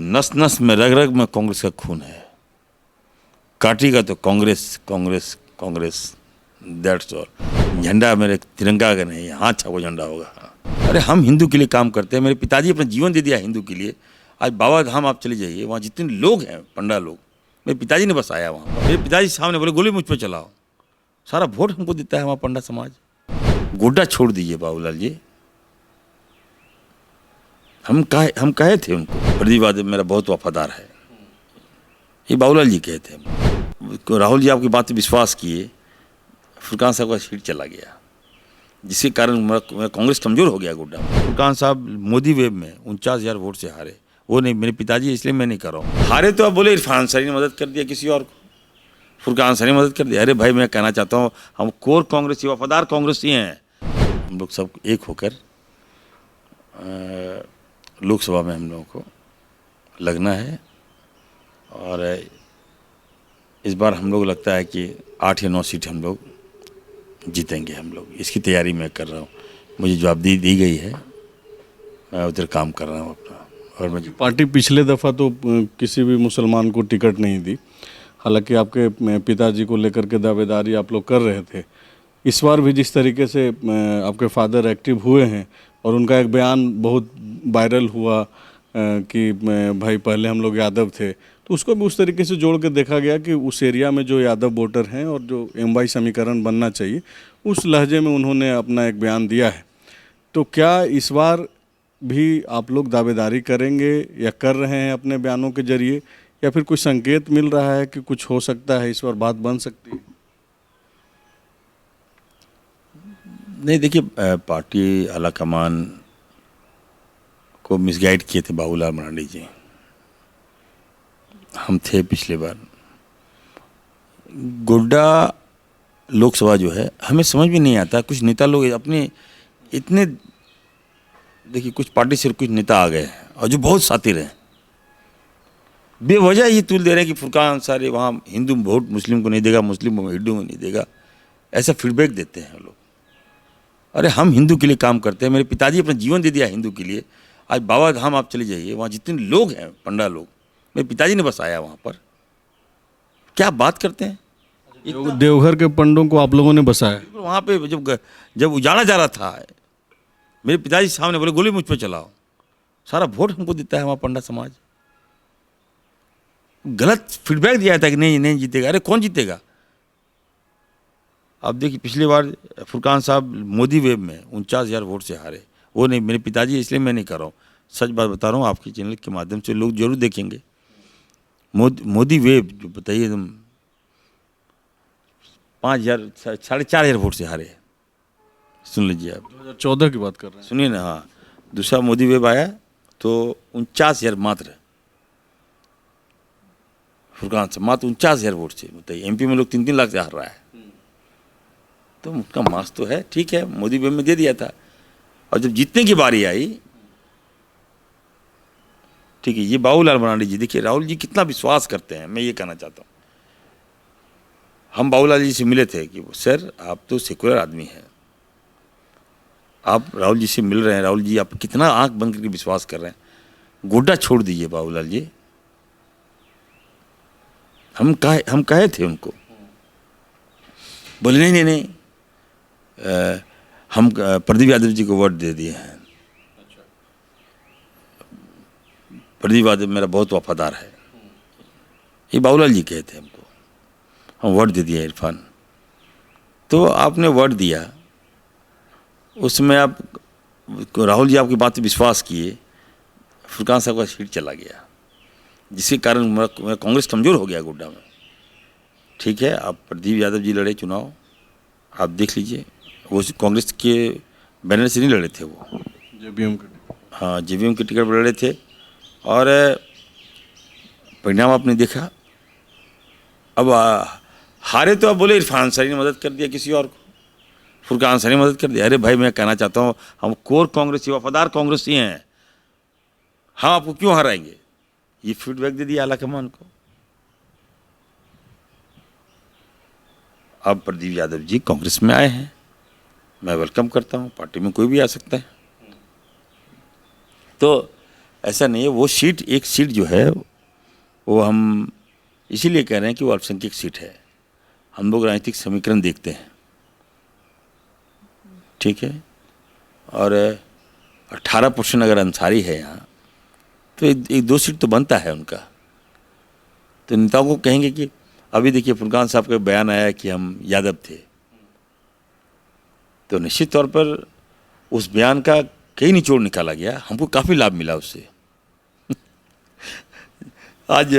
नस नस में रग रग में कांग्रेस का खून है। काटेगा तो कांग्रेस कांग्रेस कांग्रेस, दैट्स ऑल। झंडा मेरे तिरंगा का नहीं, हाथ छापो झंडा होगा। अरे हम हिंदू के लिए काम करते हैं। मेरे पिताजी अपना जीवन दे दिया हिंदू के लिए। आज बाबा धाम आप चले जाइए, वहाँ जितने लोग हैं पंडा लोग, मेरे पिताजी ने बसाया वहाँ। मेरे पिताजी सामने बोले गोली मुझ पर चलाओ, सारा वोट हमको देता है वहाँ पंडा समाज। गोड्डा छोड़ दीजिए बाबूलाल जी। हम कहे थे उनको, प्रदीप यादव मेरा बहुत वफादार है, ये बाबूलाल जी कहे थे। राहुल जी आपकी बात पे विश्वास किए, फुरकान साहब का सीट चला गया, जिसके कारण मेरा कांग्रेस कमजोर हो गया गोड्डा। फुरकान साहब मोदी वेव में 49,000 वोट से हारे। वो नहीं, मेरे पिताजी, इसलिए मैं नहीं कर रहा हूँ। हारे तो आप बोले इरफान अंसारी ने मदद कर दिया किसी और को, फुरकान अंसारी ने मदद कर दिया। अरे भाई मैं कहना चाहता हूँ, हम कोर कांग्रेसी, वफादार कांग्रेसी हैं। हम लोग सब एक होकर लोकसभा में हम लोगों को लगना है। और इस बार हम लोग लगता है कि 8 या 9 सीट हम लोग जीतेंगे। हम लोग इसकी तैयारी मैं कर रहा हूँ। मुझे जवाबदेही दी गई है, मैं उधर काम कर रहा हूँ अपना। और मुझे पार्टी पिछले दफ़ा तो किसी भी मुसलमान को टिकट नहीं दी, हालांकि आपके पिताजी को लेकर के दावेदारी आप लोग कर रहे थे। इस बार भी जिस तरीके से आपके फादर एक्टिव हुए हैं और उनका एक बयान बहुत वायरल हुआ कि भाई पहले हम लोग यादव थे, तो उसको भी उस तरीके से जोड़ के देखा गया कि उस एरिया में जो यादव वोटर हैं और जो एमवाई समीकरण बनना चाहिए, उस लहजे में उन्होंने अपना एक बयान दिया है। तो क्या इस बार भी आप लोग दावेदारी करेंगे या कर रहे हैं अपने बयानों के जरिए, या फिर कुछ संकेत मिल रहा है कि कुछ हो सकता है, इस बार बात बन सकती है? नहीं, देखिए पार्टी आलाकमान को मिसगाइड किए थे बाबूलाल मरांडी जी। हम थे पिछले बार। गोड्डा लोकसभा जो है, हमें समझ में नहीं आता, कुछ नेता लोग अपने इतने, देखिए कुछ पार्टी से कुछ नेता आ गए हैं और जो बहुत शातिर हैं, बेवजह ये तुल दे रहे हैं कि फुरकान अंसारी वहाँ हिंदू वोट मुस्लिम को नहीं देगा, मुस्लिम हिंदू को नहीं देगा, ऐसा फीडबैक देते हैं लोग। अरे हम हिंदू के लिए काम करते हैं। मेरे पिताजी अपना जीवन दे दिया हिंदू के लिए। आज बाबा धाम आप चले जाइए, वहाँ जितने लोग हैं पंडा लोग, मेरे पिताजी ने बसाया वहाँ पर। क्या बात करते हैं? देवघर के पंडों को आप लोगों ने बसाया? वहाँ पे जब उजाड़ा जा रहा था, मेरे पिताजी सामने बोले गोली मुझ पर चलाओ, सारा वोट हमको देता है वहाँ पंडा समाज। गलत फीडबैक दिया था कि नहीं जीतेगा। अरे कौन जीतेगा? अब देखिए पिछली बार फुरकान साहब मोदी वेव में 49,000 वोट से हारे। वो नहीं, मेरे पिताजी, इसलिए मैं नहीं कर रहा हूँ। सच बात बता रहा हूँ, आपके चैनल के माध्यम से लोग जरूर देखेंगे। मोदी वेव जो बताइए, एकदम 5,000 4,500 वोट से हारे। सुन लीजिए आप, 2014 की बात कर रहे हैं? सुनिए ना। हाँ, दूसरा मोदी वेव आया तो 49,000 मात्र, फुरकान से मात्र 49,000 वोट से। बताइए, एमपी में लोग 3-3 लाख से हार रहा है। तो उनका मास तो है, ठीक है, मोदी वेव में दे दिया था। और जब जीतने की बारी आई, ठीक है, ये बाबूलाल मरांडी जी, देखिए राहुल जी कितना विश्वास करते हैं, मैं ये कहना चाहता हूँ। हम बाबूलाल जी से मिले थे कि सर आप तो सेकुलर आदमी हैं, आप राहुल जी से मिल रहे हैं, राहुल जी आप कितना आंख बंद करके विश्वास कर रहे हैं। गोड्डा छोड़ दीजिए बाबूलाल जी। हम कहे थे उनको, बोले नहीं, हम प्रदीप यादव जी को वोट दे दिए हैं। प्रदीप यादव मेरा बहुत वफादार है, ये बाबूलाल जी कहे थे हमको। हम वोट दे दिया इरफान। तो आपने वोट दिया, उसमें आप राहुल जी आपकी बात पे विश्वास किए, फुरकान साहब का सीट चला गया, जिसके कारण मेरा कांग्रेस कमज़ोर हो गया गोड्डा में। ठीक है, आप प्रदीप यादव जी लड़े चुनाव, आप देख लीजिए। वो कांग्रेस के बैनर से नहीं लड़े थे, वो जेबीएम के? हाँ, जेबीएम के टिकट पर लड़े थे। और परिणाम आपने देखा। अब हारे तो आप बोले इरफान अंसारी ने मदद कर दिया किसी और को, फुरकान अंसारी ने मदद कर दिया। अरे भाई मैं कहना चाहता हूँ, हम कोर कांग्रेसी, वफादार कांग्रेसी हैं। हम आपको क्यों हराएंगे? ये फीडबैक दे दिया आलाकमान को। अब प्रदीप यादव जी कांग्रेस में आए हैं, मैं वेलकम करता हूँ। पार्टी में कोई भी आ सकता है। तो ऐसा नहीं है। वो सीट, एक सीट जो है वो हम इसीलिए कह रहे हैं कि वो अल्पसंख्यक सीट है। हम लोग राजनीतिक समीकरण देखते हैं, ठीक है, और 18% अगर अंसारी है यहाँ, तो एक दो सीट तो बनता है उनका। तो नेताओं को कहेंगे कि अभी देखिए फुरकान साहब का बयान आया कि हम यादव थे, तो निश्चित तौर पर उस बयान का कई निचोड़ निकाला गया, हमको काफ़ी लाभ मिला उससे। आज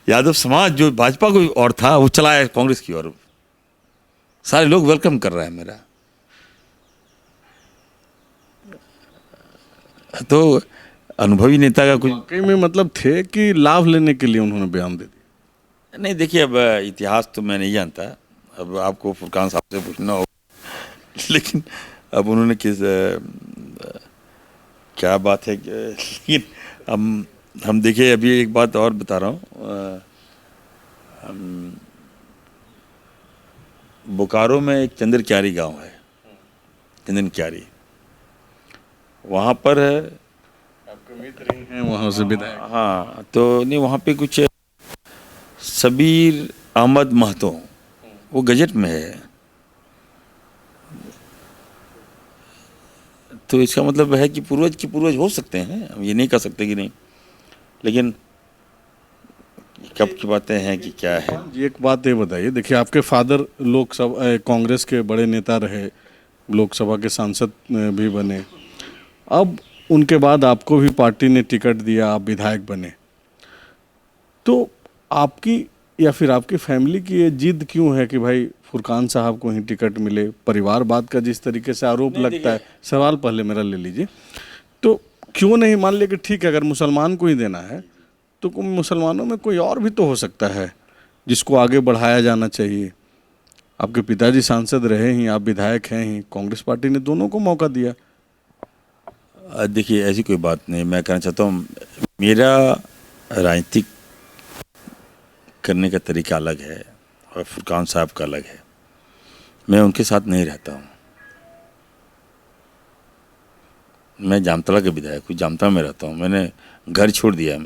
यादव समाज जो भाजपा को और था वो चला है कांग्रेस की ओर, सारे लोग वेलकम कर रहे हैं मेरा। तो अनुभवी नेता का कुछ वाकई में मतलब थे कि लाभ लेने के लिए उन्होंने बयान दे दिया? नहीं। देखिए, अब इतिहास तो मैं नहीं जानता, अब आपको फुरकान साहब से पूछना हो। लेकिन अब उन्होंने क्या बात है लेकिन हम देखिए, अभी एक बात और बता रहा हूँ। बोकारो में एक चंदन क्यारी गांव है, चंदन क्यारी, वहाँ पर आपके मित्र ही हैं वहाँ से विधायक? हाँ, तो नहीं, वहाँ पे कुछ सबीर अहमद महतो, वो गजट में है। तो इसका मतलब है कि पूर्वज के पूर्वज हो सकते हैं, हम ये नहीं कह सकते कि नहीं, लेकिन कब की बातें हैं कि क्या है। जी, एक बात ये बताइए, देखिए आपके फादर लोकसभा कांग्रेस के बड़े नेता रहे, लोकसभा के सांसद भी बने, अब उनके बाद आपको भी पार्टी ने टिकट दिया, आप विधायक बने, तो आपकी या फिर आपकी फैमिली की ये जिद क्यों है कि भाई फुरकान साहब को ही टिकट मिले? परिवारवाद का जिस तरीके से आरोप लगता है, सवाल पहले मेरा ले लीजिए, तो क्यों नहीं मान लिया कि ठीक है अगर मुसलमान को ही देना है तो मुसलमानों में कोई और भी तो हो सकता है जिसको आगे बढ़ाया जाना चाहिए? आपके पिताजी सांसद रहे ही, आप विधायक हैं ही, कांग्रेस पार्टी ने दोनों को मौका दिया। देखिए, ऐसी कोई बात नहीं। मैं कहना चाहता हूँ, मेरा राजनीतिक करने का तरीका अलग है और फुरकान साहब का अलग है। मैं उनके साथ नहीं रहता हूँ। मैं जामतला का विधायक हूँ, जामतला में रहता हूँ। मैंने घर छोड़ दिया।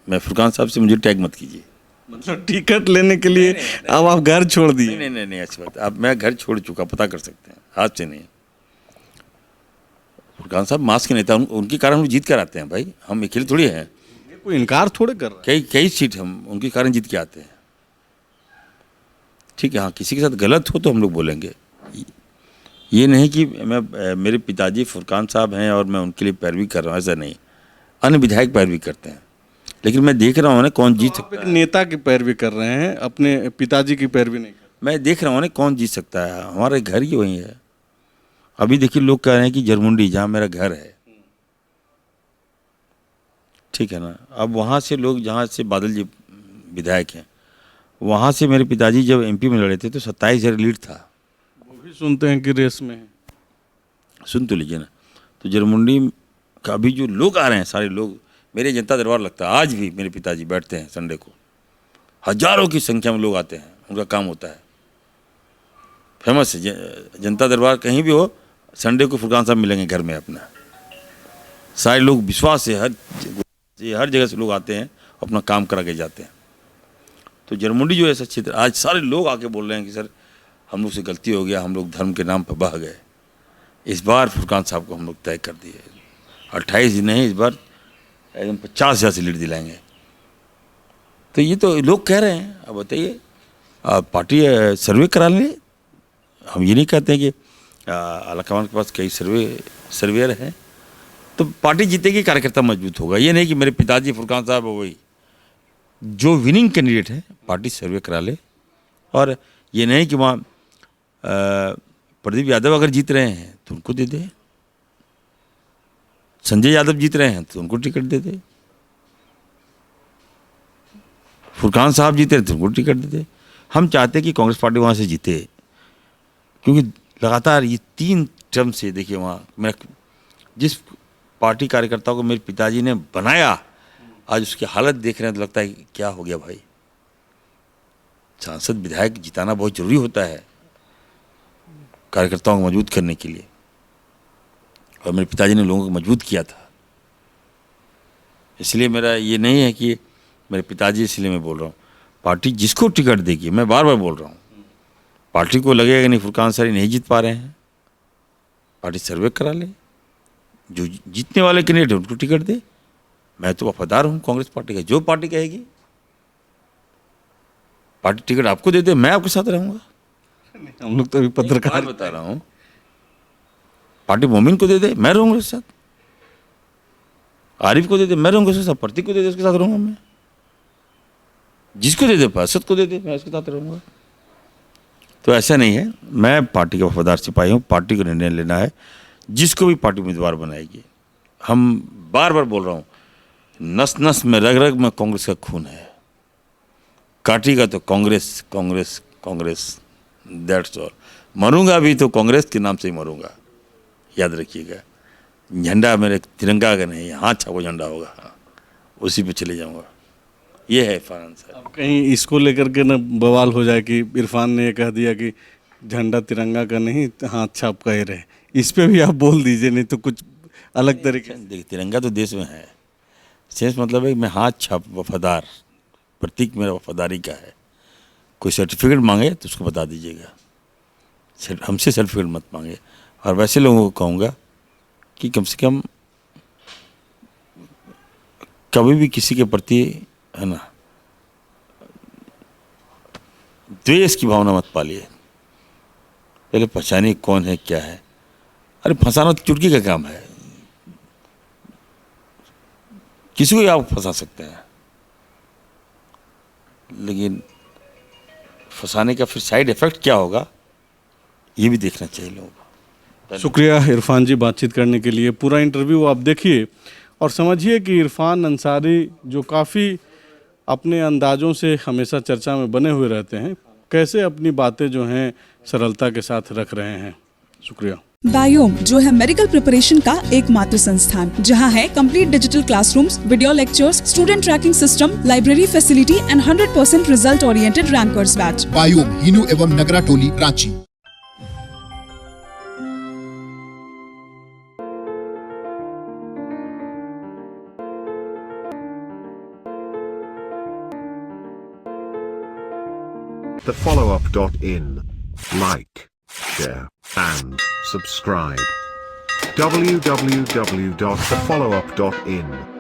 मैं फुरकान साहब से मुझे टैग मत कीजिए। मतलब टिकट लेने के लिए अब आप घर छोड़ दिए? नहीं नहीं नहीं, ऐसी बात। अब मैं घर छोड़ चुका, पता कर सकते हैं, आज से नहीं। फुरकान साहब मास के नेता, उनके कारण हम जीत कर आते हैं भाई, हम अकेले थोड़ी हैं। कोई इनकार थोड़े कर रहा है। कई सीट हम उनके कारण जीत के आते हैं, ठीक है। हाँ, किसी के साथ गलत हो तो हम लोग बोलेंगे। ये नहीं कि मेरे पिताजी फुरकान साहब हैं और मैं उनके लिए पैरवी कर रहा हूँ, ऐसा नहीं। अन्य विधायक पैरवी करते हैं, लेकिन मैं देख रहा हूँ ना कौन जीत सकता है। नेता की पैरवी कर रहे हैं, अपने पिताजी की पैरवी नहीं कर। मैं देख रहा हूँ ना कौन जीत सकता है। हमारे घर ही वही है। अभी देखिए, लोग कह रहे हैं कि जरमुंडी, जहाँ मेरा घर है, ठीक है ना, अब वहाँ से लोग, जहाँ से बादल जी विधायक हैं, वहाँ से मेरे पिताजी जब एमपी में लड़े थे तो 27,000 लीड था। वो भी सुनते हैं कि रेस में है। सुन तो लीजिए ना। तो जरमुंडी का अभी जो लोग आ रहे हैं, सारे लोग, मेरे जनता दरबार लगता है, आज भी मेरे पिताजी बैठते हैं संडे को, हजारों की संख्या में लोग आते हैं, उनका काम होता है, फेमस है जनता दरबार। कहीं भी हो, संडे को फुरकान साहब मिलेंगे घर में अपना। सारे लोग विश्वास से हर जगह से लोग आते हैं, अपना काम करा के जाते हैं। तो जरमुंडी जो ऐसा क्षेत्र, आज सारे लोग आके बोल रहे हैं कि सर हम लोग से गलती हो गया, हम लोग धर्म के नाम पर बह गए। इस बार फुरकान साहब को हम लोग तय कर दिए, 28 नहीं, इस बार एकदम 50,000 से लीड दिलाएंगे। तो ये तो लोग कह रहे हैं। अब बताइए, पार्टी सर्वे करा ले। हम ये नहीं कहते हैं कि आलाकमान के पास कई सर्वेयर हैं, तो पार्टी जीतेगी, कार्यकर्ता मजबूत होगा। ये नहीं कि मेरे पिताजी फुरकान साहब वही जो विनिंग कैंडिडेट है, पार्टी सर्वे करा ले। और ये नहीं कि वहाँ प्रदीप यादव अगर जीत रहे हैं तो उनको दे दे, संजय यादव जीत रहे हैं तो उनको टिकट दे दे, फुरकान साहब जीते रहे तो उनको टिकट दे दे। हम चाहते हैं कि कांग्रेस पार्टी वहाँ से जीते, क्योंकि लगातार ये 3 टर्म से देखिए, वहाँ मेरा जिस पार्टी कार्यकर्ताओं को मेरे पिताजी ने बनाया, आज उसकी हालत देख रहे हैं तो लगता है कि क्या हो गया भाई। सांसद विधायक जिताना बहुत जरूरी होता है कार्यकर्ताओं को मजबूत करने के लिए, और मेरे पिताजी ने लोगों को मजबूत किया था। इसलिए मेरा ये नहीं है कि मेरे पिताजी, इसलिए मैं बोल रहा हूँ पार्टी जिसको टिकट देगी, मैं बार बार बोल रहा हूँ, पार्टी को लगेगा कि नहीं फुरकान अंसारी नहीं जीत पा रहे हैं, पार्टी सर्वे करा ले, जो जीतने वाले कैंडिडेट है उनको टिकट दे। मैं तो वफादार हूँ कांग्रेस पार्टी का, जो पार्टी कहेगी पार्टी टिकट आपको दे दे, मैं आपके साथ रहूँगा। हम लोग तो अभी पत्रकार बता रहा हूँ, पार्टी मोमिन को दे दे, मैं रहूँगा उसके साथ, आरिफ को दे दे, मैं रहूँगा उसके साथ, प्रतीक को दे दे, उसके साथ रहूँगा मैं, जिसको दे दे, पार्षद को दे दे, मैं उसके साथ रहूँगा। तो ऐसा नहीं है, मैं पार्टी का वफादार सिपाही हूँ, पार्टी को निर्णय लेना है, जिसको भी पार्टी उम्मीदवार बनाएगी। हम बार बार बोल रहा हूँ, नस नस में रग रग में कांग्रेस का खून है, काटेगा तो कांग्रेस कांग्रेस कांग्रेस, दैट्स ऑल। मरूंगा भी तो कांग्रेस के नाम से ही मरूंगा, याद रखिएगा। झंडा मेरे तिरंगा का नहीं, हाथ छापो झंडा होगा, उसी पे चले जाऊंगा। ये है इरफान अंसारी। अब कहीं इसको लेकर के ना बवाल हो जाए कि इरफान ने ये कह दिया कि झंडा तिरंगा का नहीं, हाथ छाप का ही रहे, इस पे भी आप बोल दीजिए, नहीं तो कुछ अलग तरीके। देखिए, तिरंगा तो देश में है, सेंस मतलब है कि मैं हाथ छाप वफादार, प्रतीक मेरा वफादारी का है। कोई सर्टिफिकेट मांगे तो उसको बता दीजिएगा, हमसे सर्टिफिकेट मत मांगे। और वैसे लोगों को कहूँगा कि कम से कम कभी भी किसी के प्रति, है ना, द्वेष की भावना मत पालिए, पहले पहचानिए कौन है क्या है। अरे फंसाना तो चुटकी का काम है, किसी को भी आप फंसा सकते हैं, लेकिन फंसाने का फिर साइड इफेक्ट क्या होगा ये भी देखना चाहिए लोगों को। शुक्रिया इरफान जी बातचीत करने के लिए। पूरा इंटरव्यू आप देखिए और समझिए कि इरफान अंसारी जो काफ़ी अपने अंदाज़ों से हमेशा चर्चा में बने हुए रहते हैं, कैसे अपनी बातें जो हैं सरलता के साथ रख रहे हैं। शुक्रिया। बायोम जो है मेडिकल प्रिपरेशन का एकमात्र संस्थान, जहां है complete digital classrooms, video lectures, student tracking system, library facility and 100% result oriented rankers batch. Biome Hinoo एवं नगरा टोली, Ranchi. thefollowup.in. Like, share, and subscribe. www.thefollowup.in